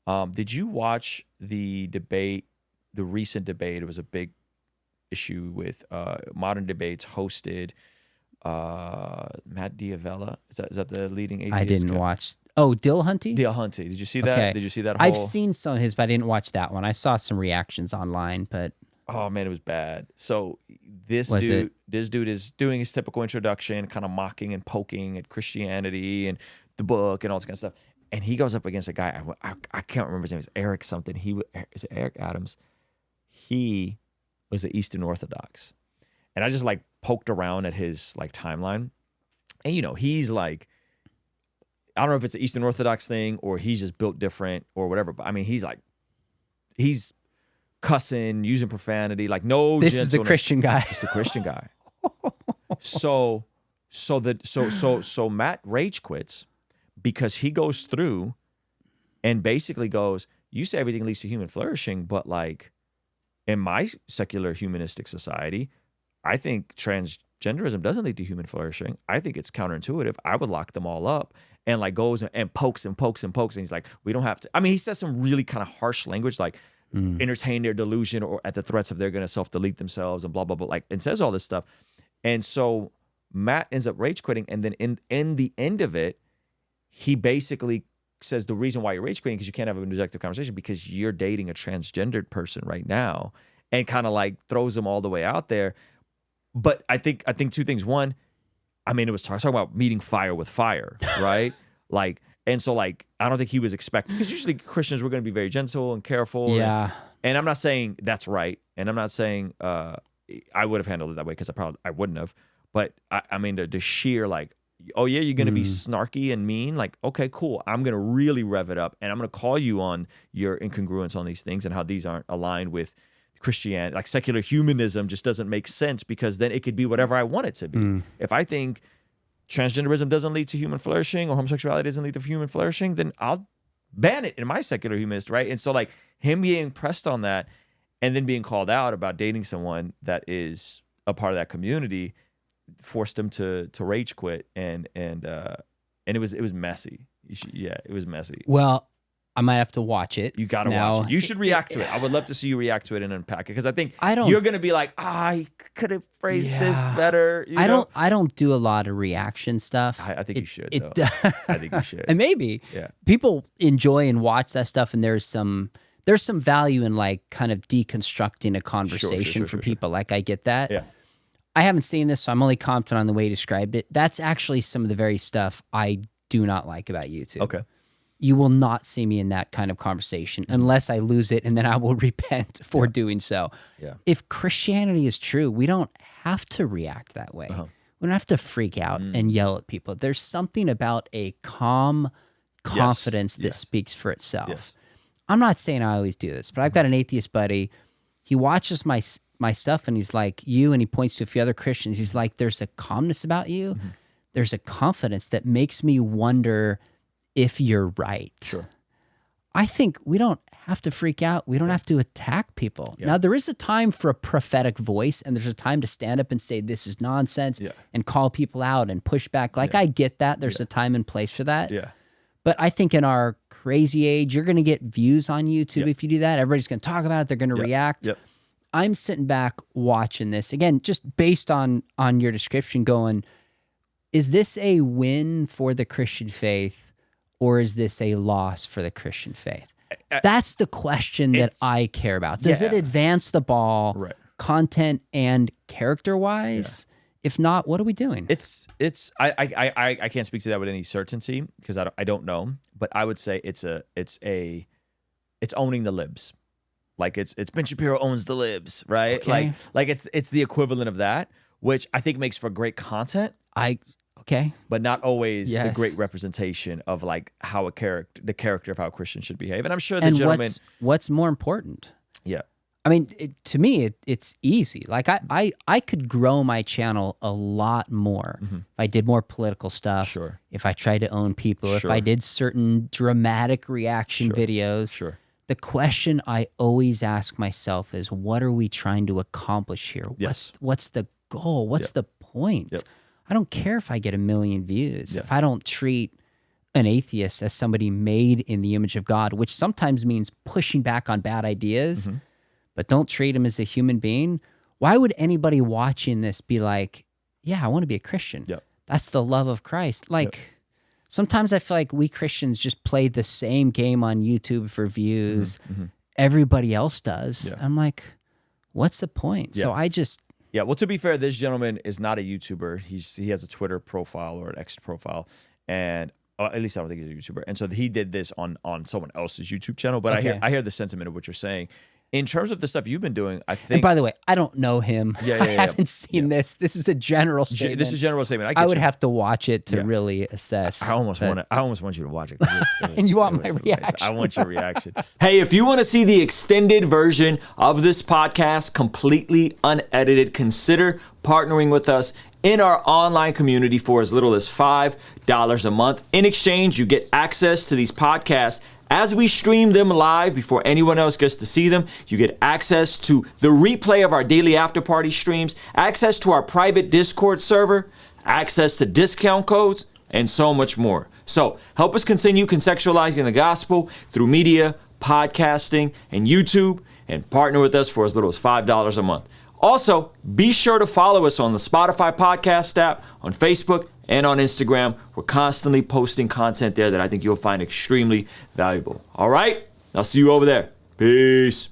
Did you watch the debate, the recent debate? It was a big issue with Modern Debates hosted Matt Diavella. Is that the leading atheist I didn't guy? watch. Oh, Dillhunty? Dillhunty. Did you see that? Okay. Did you see that I've whole... seen some of his, but I didn't watch that one. I saw some reactions online, but Oh man, it was bad. So this Was dude, it? this dude is doing his typical introduction, kind of mocking and poking at Christianity and the book and all this kind of stuff. And he goes up against a guy. I can't remember his name. It's Eric something. Is it Eric Adams? He was an Eastern Orthodox, and I just like poked around at his like timeline, and you know he's like, I don't know if it's an Eastern Orthodox thing or he's just built different or whatever. But I mean, he's cussing, using profanity, like no. This is the Christian guy. It's the Christian guy. So Matt rage quits because he goes through and basically goes, you say everything leads to human flourishing, but like in my secular humanistic society, I think transgenderism doesn't lead to human flourishing. I think it's counterintuitive. I would lock them all up, and like goes and pokes and pokes and pokes. And he's like, we don't have to. I mean, he says some really kind of harsh language, like entertain their delusion or at the threats of they're going to self-delete themselves and blah, blah, blah, like, and says all this stuff. And so Matt ends up rage quitting. And then in the end of it, he basically says the reason why you're rage quitting is because you can't have an objective conversation because you're dating a transgendered person right now, and kind of like throws them all the way out there. But I think two things. One, I mean, it was talking about meeting fire with fire, right? Like, and so like, I don't think he was expecting, because usually Christians were going to be very gentle and careful. Yeah. And I'm not saying that's right. And I'm not saying I would have handled it that way, because I wouldn't have. But I mean, the sheer like, oh yeah, you're going to be snarky and mean. Like, okay, cool. I'm going to really rev it up, and I'm going to call you on your incongruence on these things and how these aren't aligned with Christianity. Like secular humanism just doesn't make sense, because then it could be whatever I want it to be. If I think transgenderism doesn't lead to human flourishing or homosexuality doesn't lead to human flourishing, then I'll ban it in my secular humanist, right? And so like him being pressed on that and then being called out about dating someone that is a part of that community forced him to rage quit, and it was messy. It was messy. Well, I might have to watch it. You got to watch it. You should react to it. I would love to see you react to it and unpack it, because I think you're going to be like, I could have phrased this better. You know? I don't do a lot of reaction stuff. I think you should, though. I think you should. And maybe people enjoy and watch that stuff, and there's some value in like kind of deconstructing a conversation for people. Like I get that. Yeah. I haven't seen this, so I'm only confident on the way you described it. That's actually some of the very stuff I do not like about YouTube. Okay. You will not see me in that kind of conversation unless I lose it, and then I will repent for doing so. Yeah. If Christianity is true, we don't have to react that way. We don't have to freak out and yell at people. There's something about a calm confidence that speaks for itself. Yes. I'm not saying I always do this, but I've got an atheist buddy. He watches my stuff, and he's like, and he points to a few other Christians. He's like, there's a calmness about you. There's a confidence that makes me wonder if you're right. Sure. I think we don't have to freak out. We don't have to attack people. Now, there is a time for a prophetic voice, and there's a time to stand up and say, this is nonsense, and call people out and push back. Like, I get that. There's a time and place for that. Yeah. But I think in our crazy age, you're going to get views on YouTube if you do that. Everybody's going to talk about it. They're going to react. I'm sitting back watching this, again, just based on your description, going, is this a win for the Christian faith, or is this a loss for the Christian faith? That's the question that I care about. Does it advance the ball, content and character-wise? If not, what are we doing? I can't speak to that with any certainty, because I don't know, but I would say it's owning the libs. Like it's Ben Shapiro owns the libs, right? Okay. Like it's the equivalent of that, which I think makes for great content. But not always the great representation of like how the character of how a Christian should behave. And I'm sure the gentleman. What's more important? Yeah. I mean, to me, it's easy. Like I could grow my channel a lot more if I did more political stuff. Sure. If I tried to own people. If I did certain dramatic reaction videos. Sure. The question I always ask myself is, what are we trying to accomplish here? What's the goal? What's the point? I don't care if I get 1 million views if I don't treat an atheist as somebody made in the image of God, which sometimes means pushing back on bad ideas, but don't treat him as a human being, why would anybody watching this be like, yeah, I want to be a Christian? Yep. That's the love of Christ. Like, sometimes I feel like we Christians just play the same game on YouTube for views. Everybody else does. Yeah. I'm like, what's the point? So I just... Yeah, well, to be fair, this gentleman is not a YouTuber. He has a Twitter profile or an X profile, and at least I don't think he's a YouTuber. And so he did this on someone else's YouTube channel. But I hear the sentiment of what you're saying. In terms of the stuff you've been doing, I think... And by the way, I don't know him. I haven't seen this. This is a general statement. This is a general statement. I would have to watch it to really assess. I almost want you to watch it. And you want my reaction. I want your reaction. Hey, if you want to see the extended version of this podcast, completely unedited, consider partnering with us in our online community for as little as $5 a month. In exchange, you get access to these podcasts as we stream them live before anyone else gets to see them. You get access to the replay of our daily after party streams, access to our private Discord server, access to discount codes, and so much more. So help us continue contextualizing the gospel through media, podcasting, and YouTube, and partner with us for as little as $5 a month. Also, be sure to follow us on the Spotify podcast app, on Facebook, and on Instagram. We're constantly posting content there that I think you'll find extremely valuable. All right? I'll see you over there. Peace.